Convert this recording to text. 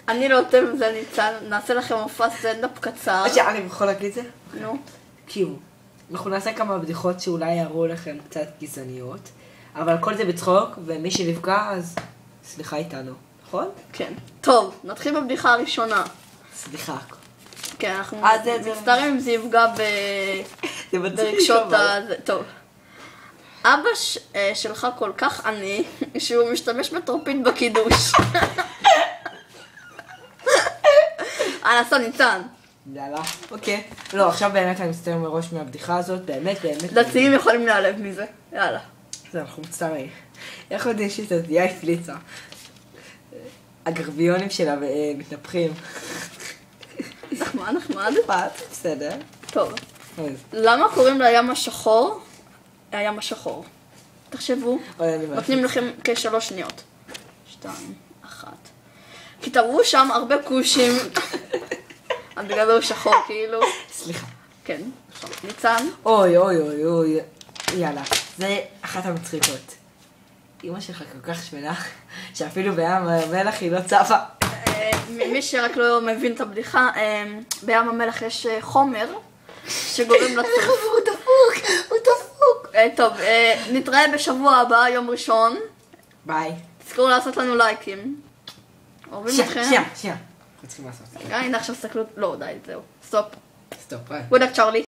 אני לא יותר מזה ניצן, נעשה לכם מופע סטנדאפ קצר. אני יכול להגיד זה? נו. קיו. אנחנו נעשה כמה בדיחות שאולי יראו לכם קצת גזעניות, אבל כל זה בצחוק, ומי שנפגע אז סליחה איתנו, נכון? כן. טוב, נתחיל בבדיחה הראשונה. סליחה. כן, אנחנו מצטערים אם זה יפגע ברגשות הזה. טוב. אבא שלך כל כך עני, שהוא משתמש בטרופית בקידוש. נעשה ניצן. יאללה, אוקיי. לא, עכשיו באמת אני מצטער מראש מהבדיחה הזאת, באמת. דתיים יכולים להיעלב מזה. יאללה. זה, אנחנו מצטערים. איך יודעים שתזדיעה הפליצה? הגרביונים שלה מתנפחים. נחמד. בסדר. טוב. למה קוראים לים השחור? הים השחור. תחשבו. נותנים לכם כ3 שניות. 2, 1. כי תראו שם הרבה כושים. בגלל זה הוא שחור כאילו. סליחה. כן. ניצן. אוי. יאללה. זה אחת המצחיקות. אמא שלך כל כך שמנה, שאפילו בים המלח היא לא צפה. מי שרק לא מבין את הבדיחה, בים המלח יש חומר שגורם לצוף. הוא דפוק. טוב, נתראה בשבוע הבא, יום ראשון. ביי. תזכרו לעשות לנו לייקים. אוהבים אתכם. שנייה. אנחנו צריכים לעשות. הנה עכשיו סתכלו, לא, די, זהו. סטופ. ביי. גודק צ'רלי.